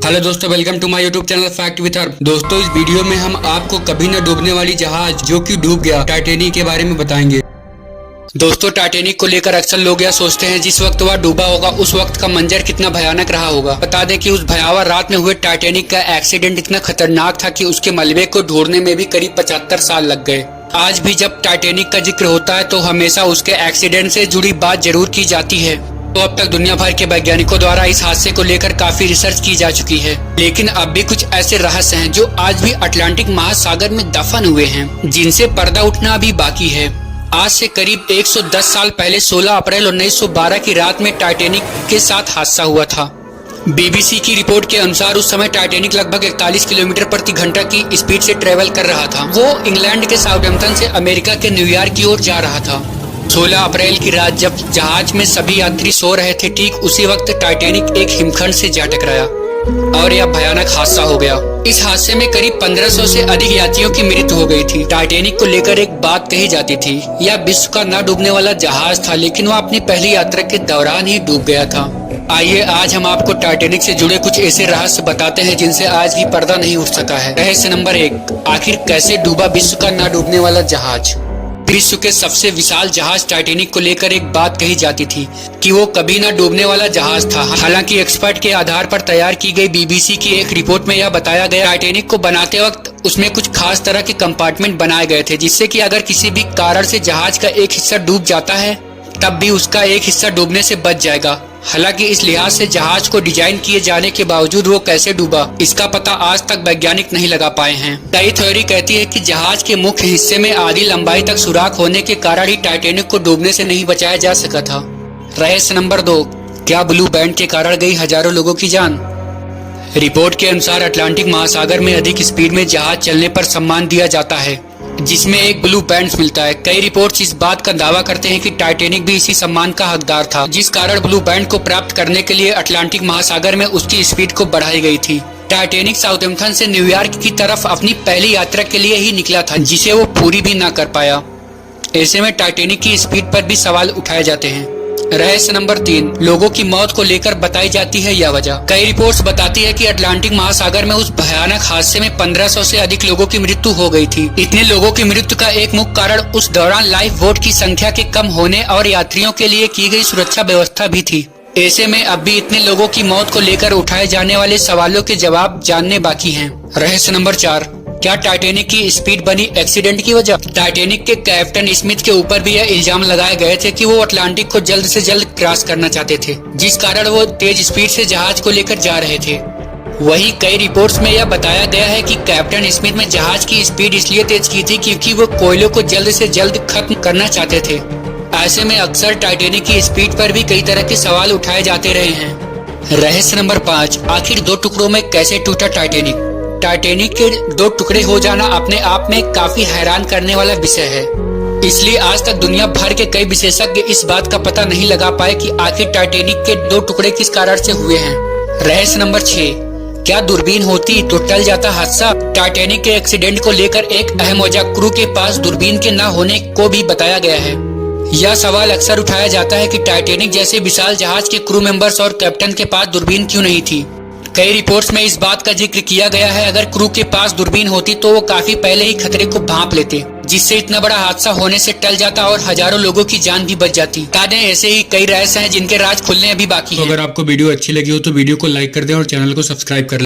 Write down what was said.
Hello दोस्तों, welcome to my YouTube channel fact with her. दोस्तों, इस वीडियो में हम आपको कभी न डूबने वाली जहाज जो कि डूब गया टाइटैनिक के बारे में बताएंगे। दोस्तों, टाइटैनिक को लेकर अक्सर लोग यह सोचते हैं जिस वक्त वह डूबा होगा उस वक्त का मंजर कितना भयानक रहा होगा। बता दें कि उस भयावह रात में हुए टाइटैनिक का एक्सीडेंट इतना खतरनाक था कि उसके मलबे को ढूंढने में भी करीब 75 साल लग गए। आज भी जब टाइटैनिक का जिक्र होता है तो हमेशा उसके एक्सीडेंट से जुड़ी बात जरूर की जाती है। तो अब तक दुनिया भर के वैज्ञानिकों द्वारा इस हादसे को लेकर काफी रिसर्च की जा चुकी है, लेकिन अब भी कुछ ऐसे रहस्य हैं जो आज भी अटलांटिक महासागर में दफन हुए हैं, जिनसे पर्दा उठना अभी बाकी है। आज से करीब 110 साल पहले 16 अप्रैल 1912 की रात में टाइटैनिक के साथ हादसा हुआ था। बीबीसी की रिपोर्ट के अनुसार उस समय टाइटैनिक लगभग 41 किलोमीटर प्रति घंटा की स्पीड से ट्रेवल कर रहा था। वो इंग्लैंड के साउथहैम्पटन से अमेरिका के न्यूयॉर्क की ओर जा रहा था। 16 अप्रैल की रात जब जहाज में सभी यात्री सो रहे थे, ठीक उसी वक्त टाइटैनिक एक हिमखंड से जा टकराया और यह भयानक हादसा हो गया। इस हादसे में करीब 1500 से अधिक यात्रियों की मृत्यु हो गई थी। टाइटैनिक को लेकर एक बात कही जाती थी, यह विश्व का न डूबने वाला जहाज था, लेकिन वह अपनी पहली यात्रा के दौरान ही डूब गया था। आइए आज हम आपको टाइटैनिक से जुड़े कुछ ऐसे रहस्य बताते हैं जिनसे आज भी पर्दा नहीं उठ सका है। रहस्य नंबर 1, आखिर कैसे डूबा विश्व का न डूबने वाला जहाज। विश्व के सबसे विशाल जहाज टाइटैनिक को लेकर एक बात कही जाती थी कि वो कभी न डूबने वाला जहाज था। हालांकि एक्सपर्ट के आधार पर तैयार की गई बीबीसी की एक रिपोर्ट में यह बताया गया टाइटैनिक को बनाते वक्त उसमें कुछ खास तरह के कंपार्टमेंट बनाए गए थे, जिससे कि अगर किसी भी कारण से जहाज का एक हिस्सा डूब जाता है तब भी उसका एक हिस्सा डूबने से बच जाएगा। हालांकि इस लिहाज से जहाज को डिजाइन किए जाने के बावजूद वो कैसे डूबा, इसका पता आज तक वैज्ञानिक नहीं लगा पाए हैं। कई थ्योरी कहती है कि जहाज के मुख्य हिस्से में आधी लंबाई तक सुराख होने के कारण ही टाइटैनिक को डूबने से नहीं बचाया जा सका था। रहस्य नंबर 2, क्या ब्लू बैंड के कारण गई हजारों लोगों की जान। रिपोर्ट के अनुसार अटलांटिक महासागर में अधिक स्पीड में जहाज चलने पर सम्मान दिया जाता है, जिसमें एक ब्लू बैंड मिलता है। कई रिपोर्ट्स इस बात का दावा करते हैं कि टाइटैनिक भी इसी सम्मान का हकदार था, जिस कारण ब्लू बैंड को प्राप्त करने के लिए अटलांटिक महासागर में उसकी स्पीड को बढ़ाई गई थी। टाइटैनिक साउथहैम्पटन से न्यूयॉर्क की तरफ अपनी पहली यात्रा के लिए ही निकला था, जिसे वो पूरी भी न कर पाया। ऐसे में टाइटैनिक की स्पीड पर भी सवाल उठाए जाते हैं। रहस्य नंबर 3, लोगों की मौत को लेकर बताई जाती है यह वजह। कई रिपोर्ट्स बताती है कि अटलांटिक महासागर में उस भयानक हादसे में 1500 से अधिक लोगों की मृत्यु हो गई थी। इतने लोगों की मृत्यु का एक मुख्य कारण उस दौरान लाइफ बोट की संख्या के कम होने और यात्रियों के लिए की गई सुरक्षा व्यवस्था भी थी। ऐसे में अब भी इतने लोगों की मौत को लेकर उठाए जाने वाले सवालों के जवाब जानने बाकी हैं। रहस्य नंबर 4, क्या टाइटैनिक की स्पीड बनी एक्सीडेंट की वजह। टाइटैनिक के कैप्टन स्मिथ के ऊपर भी यह इल्जाम लगाए गए थे कि वो अटलांटिक को जल्द से जल्द क्रॉस करना चाहते थे, जिस कारण वो तेज स्पीड से जहाज को लेकर जा रहे थे। वहीं कई रिपोर्ट्स में यह बताया गया है कि कैप्टन स्मिथ ने जहाज की स्पीड इसलिए तेज की थी क्योंकि वो कोयलों को जल्द से जल्द खत्म करना चाहते थे। ऐसे में अक्सर टाइटैनिक की स्पीड पर भी कई तरह के सवाल उठाए जाते रहे हैं। रहस्य नंबर 5, आखिर 2 टुकड़ों में कैसे टूटा टाइटैनिक। टाइटैनिक के 2 टुकड़े हो जाना अपने आप में काफी हैरान करने वाला विषय है, इसलिए आज तक दुनिया भर के कई विशेषज्ञ इस बात का पता नहीं लगा पाए कि आखिर टाइटैनिक के 2 टुकड़े किस कारण से हुए हैं। रहस्य नंबर 6, क्या दूरबीन होती तो टल जाता हादसा। टाइटैनिक के एक्सीडेंट को लेकर एक अहम वजह क्रू के पास दूरबीन के न होने को भी बताया गया है। यह सवाल अक्सर उठाया जाता है कि टाइटैनिक जैसे विशाल जहाज के क्रू मेंबर्स और कैप्टन के पास दूरबीन क्यों नहीं थी। कई रिपोर्ट्स में इस बात का जिक्र किया गया है अगर क्रू के पास दूरबीन होती तो वो काफी पहले ही खतरे को भांप लेते, जिससे इतना बड़ा हादसा होने से टल जाता और हजारों लोगों की जान भी बच जाती। ऐसे ही कई रहस्य हैं जिनके राज खुलने अभी बाकी हैं। अगर आपको वीडियो अच्छी लगी हो तो वीडियो को लाइक कर दें और चैनल को सब्सक्राइब कर लें।